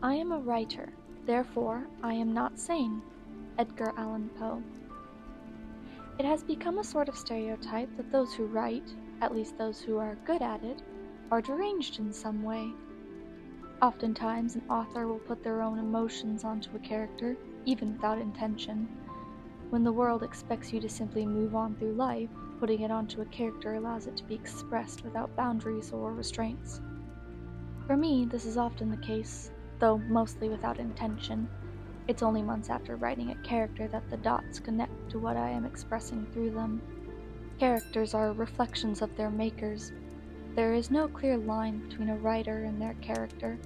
I am a writer, therefore I am not sane. Edgar Allan Poe. It has become a sort of stereotype that those who write, at least those who are good at it, are deranged in some way. Oftentimes, an author will put their own emotions onto a character, even without intention. When the world expects you to simply move on through life, putting it onto a character allows it to be expressed without boundaries or restraints. For me, this is often the case, though mostly without intention. It's only months after writing a character that the dots connect to what I am expressing through them. Characters are reflections of their makers. There is no clear line between a writer and their character.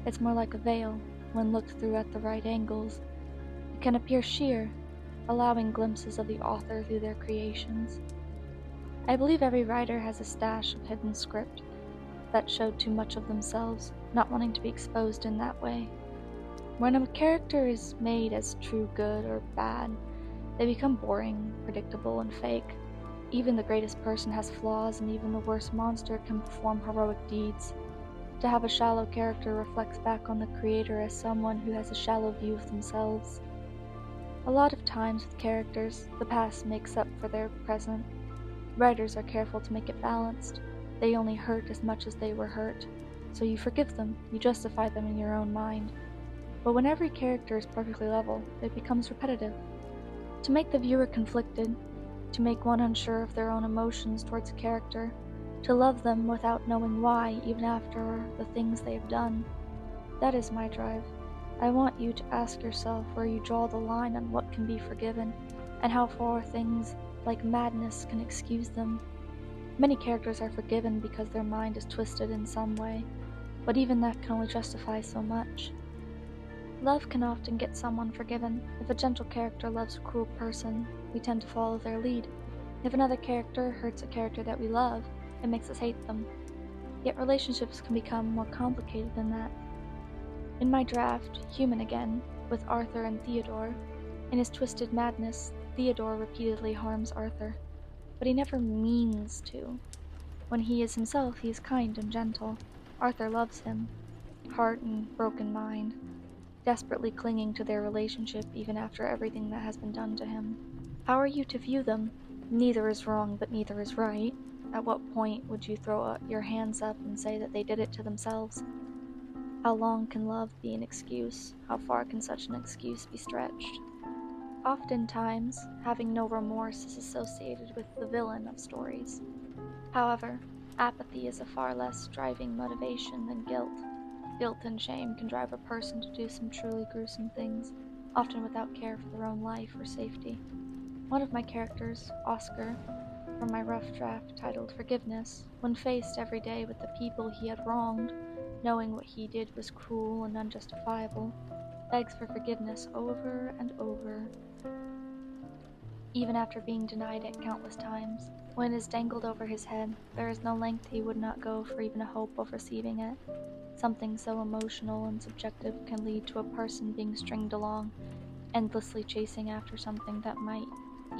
It's more like a veil, when looked through at the right angles. It can appear sheer, allowing glimpses of the author through their creations. I believe every writer has a stash of hidden script that showed too much of themselves, not wanting to be exposed in that way. When a character is made as true good or bad, they become boring, predictable, and fake. Even the greatest person has flaws, and even the worst monster can perform heroic deeds. To have a shallow character reflects back on the creator as someone who has a shallow view of themselves. A lot of times with characters, the past makes up for their present. Writers are careful to make it balanced. They only hurt as much as they were hurt, so you forgive them, you justify them in your own mind. But when every character is perfectly level, it becomes repetitive. To make the viewer conflicted, to make one unsure of their own emotions towards a character, to love them without knowing why even after the things they have done. That is my drive. I want you to ask yourself where you draw the line on what can be forgiven, and how far things like madness can excuse them. Many characters are forgiven because their mind is twisted in some way, but even that can only justify so much. Love can often get someone forgiven. If a gentle character loves a cruel person, we tend to follow their lead. If another character hurts a character that we love, it makes us hate them. Yet relationships can become more complicated than that. In my draft, Human Again, with Arthur and Theodore, in his twisted madness, Theodore repeatedly harms Arthur, but he never means to. When he is himself, he is kind and gentle. Arthur loves him, heart and broken mind, desperately clinging to their relationship even after everything that has been done to him. How are you to view them? Neither is wrong, but neither is right. At what point would you throw your hands up and say that they did it to themselves? How long can love be an excuse? How far can such an excuse be stretched? Oftentimes, having no remorse is associated with the villain of stories. However, apathy is a far less driving motivation than guilt. Guilt and shame can drive a person to do some truly gruesome things, often without care for their own life or safety. One of my characters, Oscar, from my rough draft titled Forgiveness, when faced every day with the people he had wronged, knowing what he did was cruel and unjustifiable, begs for forgiveness over and over, even after being denied it countless times. When it is dangled over his head, there is no length he would not go for even a hope of receiving it. Something so emotional and subjective can lead to a person being stringed along, endlessly chasing after something that might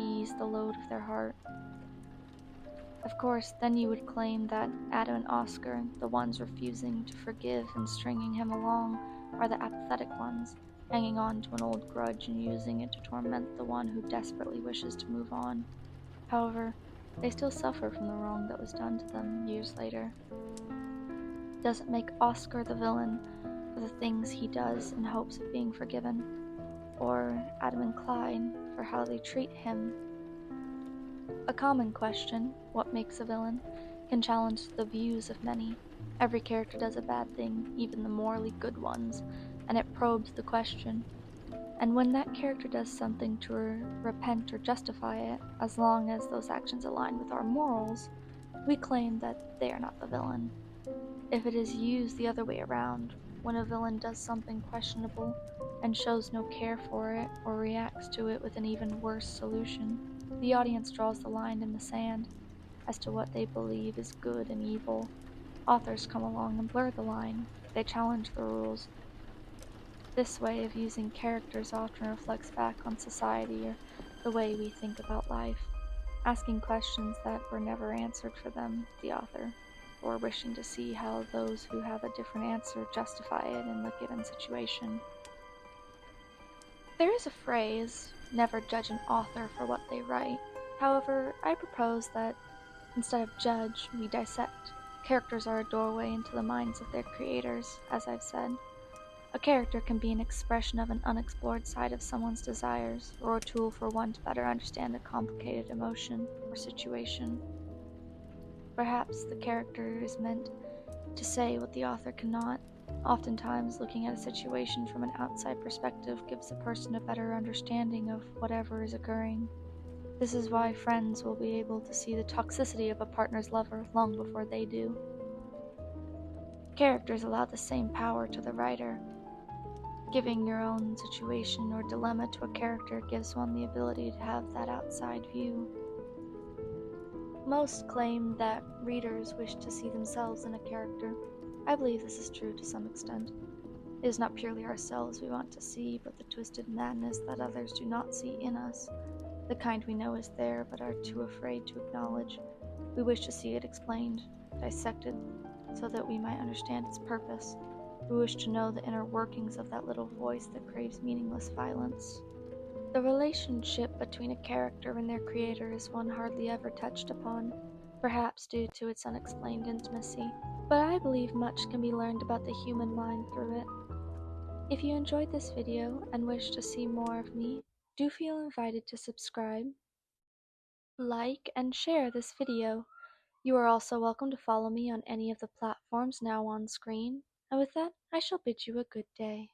ease the load of their heart. Of course, then you would claim that Adam and Oscar, the ones refusing to forgive and stringing him along, are the apathetic ones, hanging on to an old grudge and using it to torment the one who desperately wishes to move on. However, they still suffer from the wrong that was done to them years later. Does it make Oscar the villain for the things he does in hopes of being forgiven? Or Adam and Clyde for how they treat him? A common question, what makes a villain, can challenge the views of many. Every character does a bad thing, even the morally good ones, and it probes the question. And when that character does something to repent or justify it, as long as those actions align with our morals, we claim that they are not the villain. If it is used the other way around, when a villain does something questionable and shows no care for it or reacts to it with an even worse solution, the audience draws the line in the sand as to what they believe is good and evil. Authors come along and blur the line. They challenge the rules. This way of using characters often reflects back on society or the way we think about life, asking questions that were never answered for them, the author. or wishing to see how those who have a different answer justify it in the given situation. There is a phrase, never judge an author for what they write. However, I propose that instead of judge, we dissect. Characters are a doorway into the minds of their creators, as I've said. A character can be an expression of an unexplored side of someone's desires, or a tool for one to better understand a complicated emotion or situation. Perhaps the character is meant to say what the author cannot. Oftentimes, looking at a situation from an outside perspective gives a person a better understanding of whatever is occurring. This is why friends will be able to see the toxicity of a partner's lover long before they do. Characters allow the same power to the writer. Giving your own situation or dilemma to a character gives one the ability to have that outside view. Most claim that readers wish to see themselves in a character. I believe this is true to some extent. It is not purely ourselves we want to see, but the twisted madness that others do not see in us, the kind we know is there but are too afraid to acknowledge. We wish to see it explained, dissected, so that we might understand its purpose. We wish to know the inner workings of that little voice that craves meaningless violence. The relationship between a character and their creator is one hardly ever touched upon, perhaps due to its unexplained intimacy, but I believe much can be learned about the human mind through it. If you enjoyed this video and wish to see more of me, do feel invited to subscribe, like, and share this video. You are also welcome to follow me on any of the platforms now on screen, and with that, I shall bid you a good day.